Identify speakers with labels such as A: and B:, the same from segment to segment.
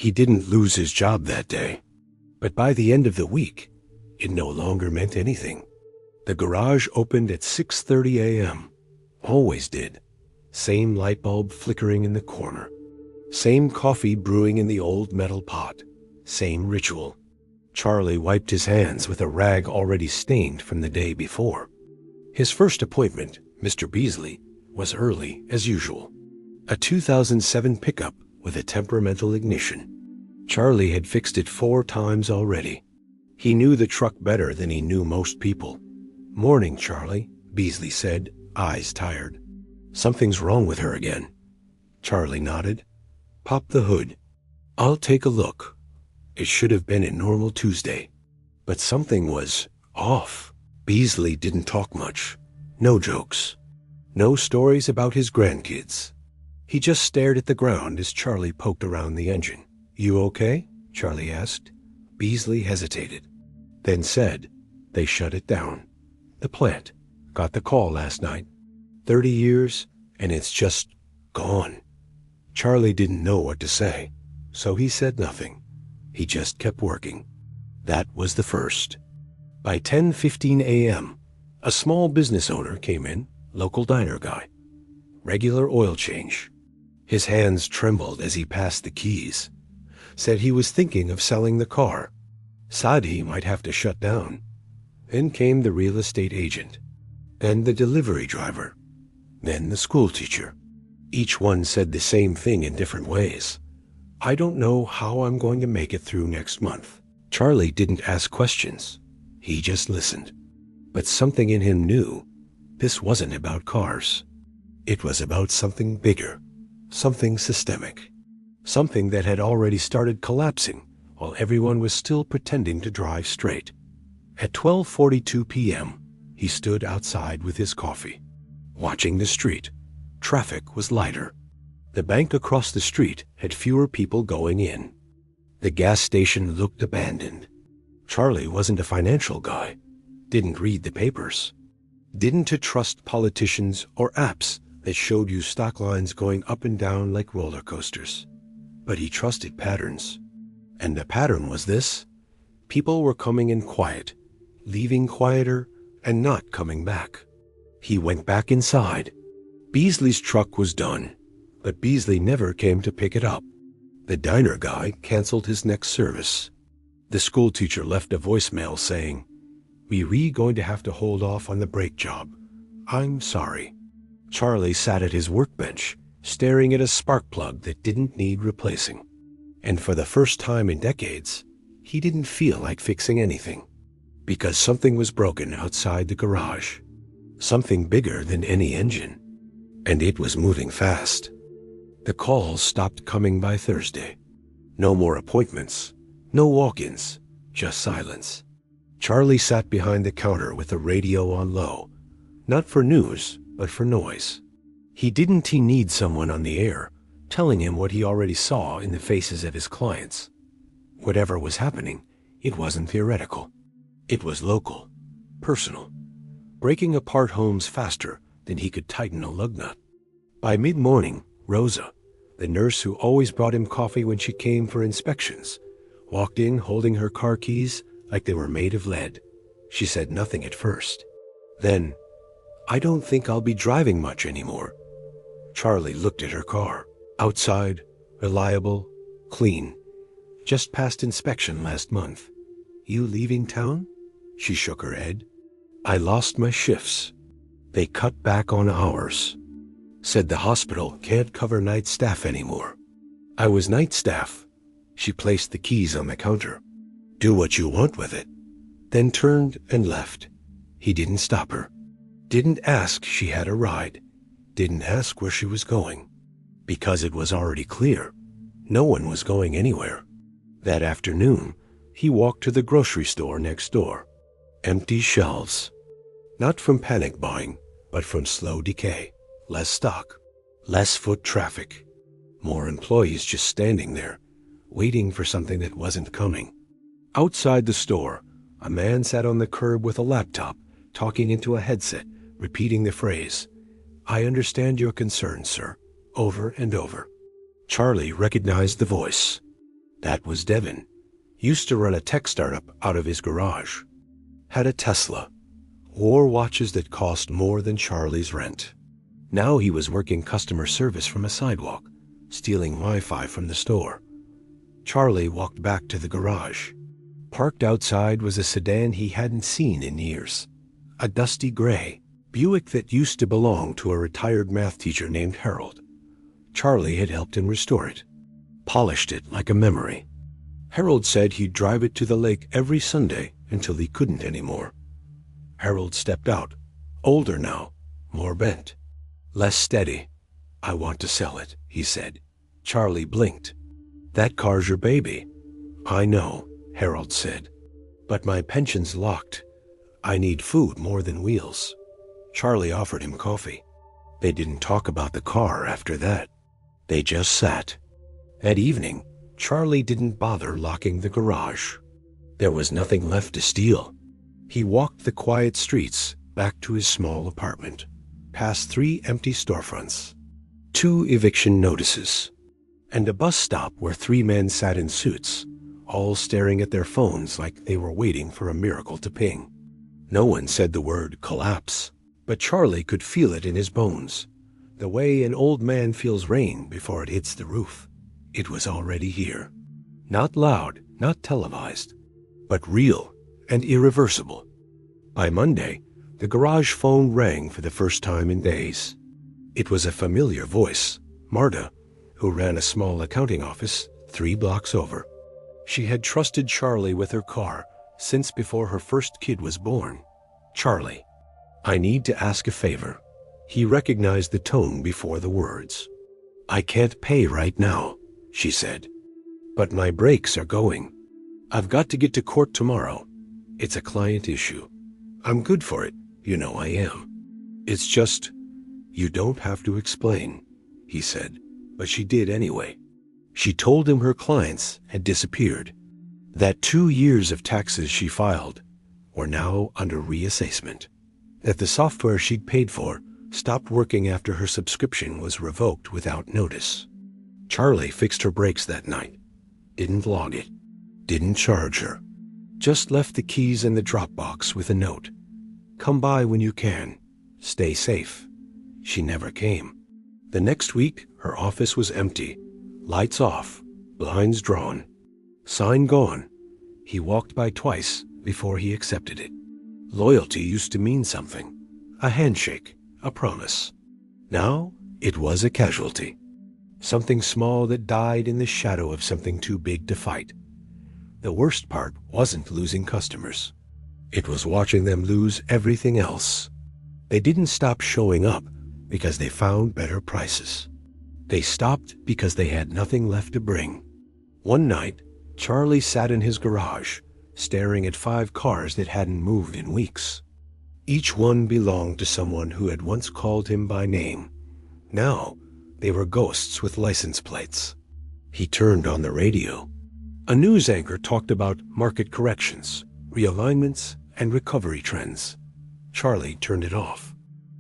A: He didn't lose his job that day, but by the end of the week, it no longer meant anything. The garage opened at 6:30 a.m. Always did. Same light bulb flickering in the corner. Same coffee brewing in the old metal pot. Same ritual. Charlie wiped his hands with a rag already stained from the day before. His first appointment, Mr. Beasley, was early as usual. A 2007 pickup with a temperamental ignition. Charlie had fixed it 4 times already. He knew the truck better than he knew most people. "Morning, Charlie," Beasley said, eyes tired. "Something's wrong with her again." Charlie nodded. "Pop the hood. I'll take a look." It should have been a normal Tuesday, but something was off. Beasley didn't talk much. No jokes. No stories about his grandkids. He just stared at the ground as Charlie poked around the engine. "You okay?" Charlie asked. Beasley hesitated, then said, "They shut it down. The plant. Got the call last night. 30 years, and it's just gone." Charlie didn't know what to say, so he said nothing. He just kept working. That was the first. By 10:15 a.m., a small business owner came in, local diner guy. Regular oil change. His hands trembled as he passed the keys. Said he was thinking of selling the car. Said he might have to shut down. Then came the real estate agent. Then the delivery driver. Then the school teacher. Each one said the same thing in different ways. "I don't know how I'm going to make it through next month." Charlie didn't ask questions. He just listened. But something in him knew this wasn't about cars. It was about something bigger, something systemic, something that had already started collapsing while everyone was still pretending to drive straight. At 12:42 p.m., he stood outside with his coffee, watching the street. Traffic was lighter. The bank across the street had fewer people going in. The gas station looked abandoned. Charlie wasn't a financial guy, didn't read the papers, didn't trust politicians or apps that showed you stock lines going up and down like roller coasters. But he trusted patterns. And the pattern was this: people were coming in quiet, leaving quieter, and not coming back. He went back inside. Beasley's truck was done, but Beasley never came to pick it up. The diner guy canceled his next service. The school teacher left a voicemail saying, "We going to have to hold off on the brake job. I'm sorry." Charlie sat at his workbench, staring at a spark plug that didn't need replacing. And for the first time in decades, he didn't feel like fixing anything. Because something was broken outside the garage. Something bigger than any engine. And it was moving fast. The calls stopped coming by Thursday. No more appointments. No walk-ins. Just silence. Charlie sat behind the counter with the radio on low. Not for news, but for noise. He didn't need someone on the air, telling him what he already saw in the faces of his clients. Whatever was happening, it wasn't theoretical. It was local, personal, breaking apart homes faster than he could tighten a lug nut. By mid-morning, Rosa, the nurse who always brought him coffee when she came for inspections, walked in holding her car keys like they were made of lead. She said nothing at first. Then, "I don't think I'll be driving much anymore." Charlie looked at her car. Outside, reliable, clean. Just passed inspection last month. "You leaving town?" She shook her head. "I lost my shifts. They cut back on hours. Said the hospital can't cover night staff anymore. I was night staff." She placed the keys on the counter. "Do what you want with it." Then turned and left. He didn't stop her. Didn't ask she had a ride. Didn't ask where she was going. Because it was already clear. No one was going anywhere. That afternoon, he walked to the grocery store next door. Empty shelves. Not from panic buying, but from slow decay. Less stock. Less foot traffic. More employees just standing there, waiting for something that wasn't coming. Outside the store, a man sat on the curb with a laptop, talking into a headset, repeating the phrase, "I understand your concern, sir," over and over. Charlie recognized the voice. That was Devin. Used to run a tech startup out of his garage. Had a Tesla. Wore watches that cost more than Charlie's rent. Now he was working customer service from a sidewalk, stealing Wi-Fi from the store. Charlie walked back to the garage. Parked outside was a sedan he hadn't seen in years. A dusty gray Buick that used to belong to a retired math teacher named Harold. Charlie had helped him restore it. Polished it like a memory. Harold said he'd drive it to the lake every Sunday until he couldn't anymore. Harold stepped out. Older now, more bent. Less steady. "I want to sell it," he said. Charlie blinked. "That car's your baby." "I know," Harold said. "But my pension's locked. I need food more than wheels." Charlie offered him coffee. They didn't talk about the car after that. They just sat. That evening, Charlie didn't bother locking the garage. There was nothing left to steal. He walked the quiet streets back to his small apartment, past 3 empty storefronts, 2 eviction notices, and a bus stop where 3 men sat in suits, all staring at their phones like they were waiting for a miracle to ping. No one said the word collapse, but Charlie could feel it in his bones, the way an old man feels rain before it hits the roof. It was already here. Not loud, not televised, but real and irreversible. By Monday, the garage phone rang for the first time in days. It was a familiar voice, Marta, who ran a small accounting office 3 blocks over. She had trusted Charlie with her car since before her first kid was born. "Charlie, I need to ask a favor." He recognized the tone before the words. "I can't pay right now," she said. "But my brakes are going. I've got to get to court tomorrow. It's a client issue. I'm good for it, you know I am. It's just, you don't have to explain," he said, but she did anyway. She told him her clients had disappeared, that 2 years of taxes she filed were now under reassessment, that the software she'd paid for stopped working after her subscription was revoked without notice. Charlie fixed her brakes that night, didn't log it, didn't charge her, just left the keys in the drop box with a note. "Come by when you can. Stay safe." She never came. The next week, her office was empty. Lights off, blinds drawn. Sign gone. He walked by twice before he accepted it. Loyalty used to mean something. A handshake, a promise. Now, it was a casualty. Something small that died in the shadow of something too big to fight. The worst part wasn't losing customers. It was watching them lose everything else. They didn't stop showing up because they found better prices. They stopped because they had nothing left to bring. One night, Charlie sat in his garage, staring at 5 cars that hadn't moved in weeks. Each one belonged to someone who had once called him by name. Now, they were ghosts with license plates. He turned on the radio. A news anchor talked about market corrections, realignments, and recovery trends. Charlie turned it off.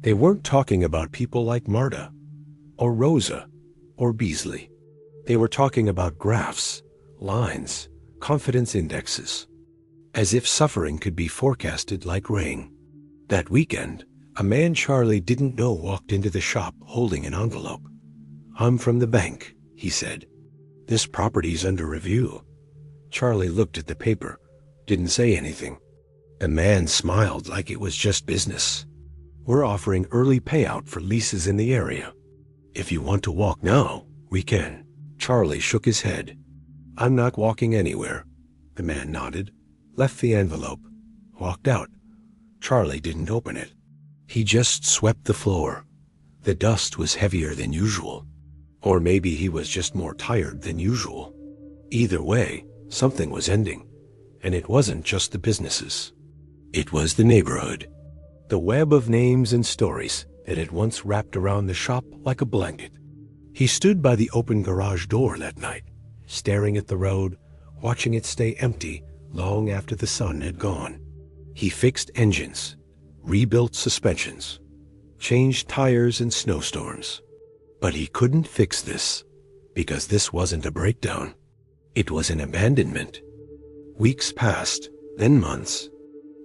A: They weren't talking about people like Marta, or Rosa, or Beasley. They were talking about graphs, lines, confidence indexes, as if suffering could be forecasted like rain. That weekend, a man Charlie didn't know walked into the shop holding an envelope. "I'm from the bank," he said. "This property's under review." Charlie looked at the paper, didn't say anything. The man smiled like it was just business. "We're offering early payout for leases in the area. If you want to walk now, we can." Charlie shook his head. "I'm not walking anywhere." The man nodded, left the envelope, walked out. Charlie didn't open it. He just swept the floor. The dust was heavier than usual. Or maybe he was just more tired than usual. Either way, something was ending. And it wasn't just the businesses. It was the neighborhood. The web of names and stories that had once wrapped around the shop like a blanket. He stood by the open garage door that night, staring at the road, watching it stay empty long after the sun had gone. He fixed engines, rebuilt suspensions, changed tires in snowstorms. But he couldn't fix this, because this wasn't a breakdown. It was an abandonment. Weeks passed, then months.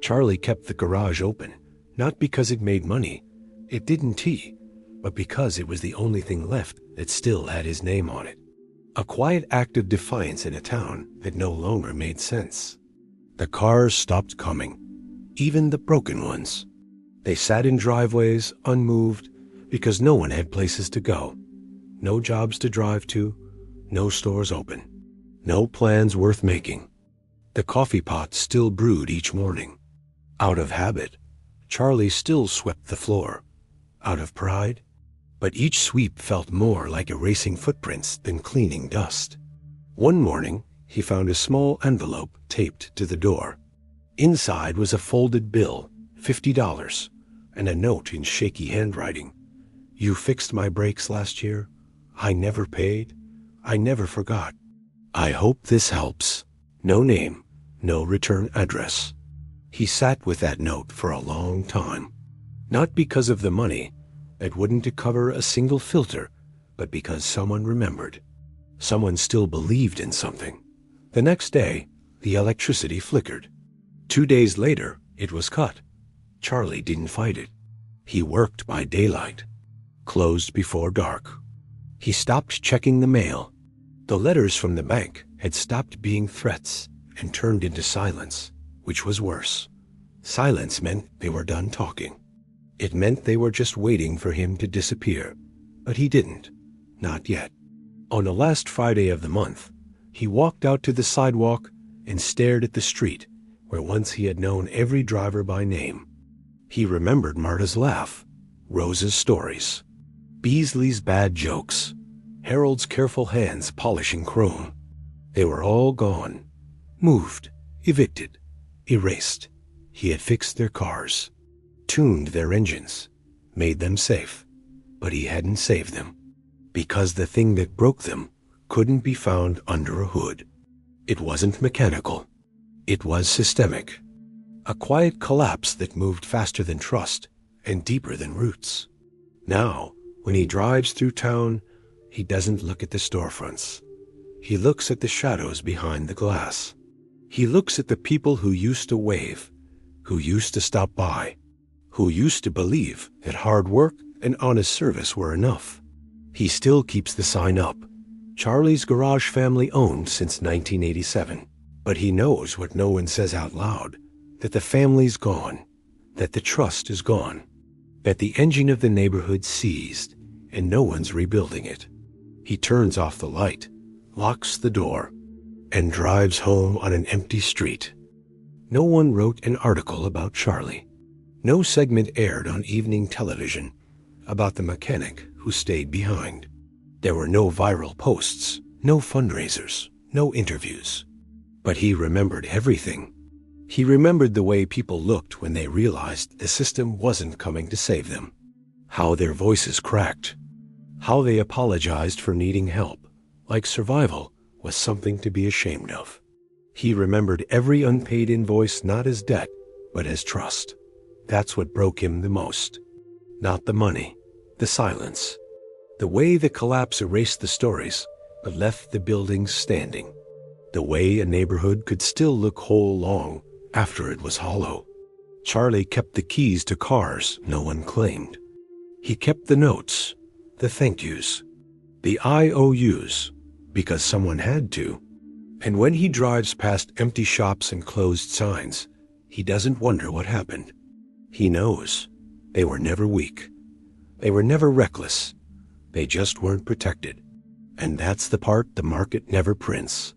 A: Charlie kept the garage open, not because it made money. It didn't he? But because it was the only thing left that still had his name on it. A quiet act of defiance in a town that no longer made sense. The cars stopped coming, even the broken ones. They sat in driveways, unmoved, because no one had places to go. No jobs to drive to, no stores open, no plans worth making. The coffee pot still brewed each morning. Out of habit, Charlie still swept the floor. Out of pride, but each sweep felt more like erasing footprints than cleaning dust. One morning, he found a small envelope taped to the door. Inside was a folded bill, $50, and a note in shaky handwriting. "You fixed my brakes last year. I never paid. I never forgot. I hope this helps." No name, no return address. He sat with that note for a long time. Not because of the money. It wouldn't cover a single filter, but because someone remembered. Someone still believed in something. The next day, the electricity flickered. 2 days later, it was cut. Charlie didn't fight it. He worked by daylight, closed before dark. He stopped checking the mail. The letters from the bank had stopped being threats and turned into silence, which was worse. Silence meant they were done talking. It meant they were just waiting for him to disappear. But he didn't. Not yet. On the last Friday of the month, he walked out to the sidewalk and stared at the street where once he had known every driver by name. He remembered Marta's laugh, Rose's stories, Beasley's bad jokes, Harold's careful hands polishing chrome. They were all gone. Moved, evicted, erased. He had fixed their cars, tuned their engines, made them safe, but he hadn't saved them, because the thing that broke them couldn't be found under a hood. It wasn't mechanical. It was systemic. A quiet collapse that moved faster than trust and deeper than roots. Now, when he drives through town, he doesn't look at the storefronts. He looks at the shadows behind the glass. He looks at the people who used to wave, who used to stop by, who used to believe that hard work and honest service were enough. He still keeps the sign up. Charlie's Garage family owned since 1987. But he knows what no one says out loud, that the family's gone, that the trust is gone, that the engine of the neighborhood seized, and no one's rebuilding it. He turns off the light, locks the door, and drives home on an empty street. No one wrote an article about Charlie. No segment aired on evening television about the mechanic who stayed behind. There were no viral posts, no fundraisers, no interviews. But he remembered everything. He remembered the way people looked when they realized the system wasn't coming to save them. How their voices cracked. How they apologized for needing help, like survival was something to be ashamed of. He remembered every unpaid invoice not as debt, but as trust. That's what broke him the most. Not the money, the silence. The way the collapse erased the stories, but left the buildings standing. The way a neighborhood could still look whole long after it was hollow. Charlie kept the keys to cars no one claimed. He kept the notes, the thank yous, the IOUs, because someone had to. And when he drives past empty shops and closed signs, he doesn't wonder what happened. He knows they were never weak. They were never reckless. They just weren't protected. And that's the part the market never prints.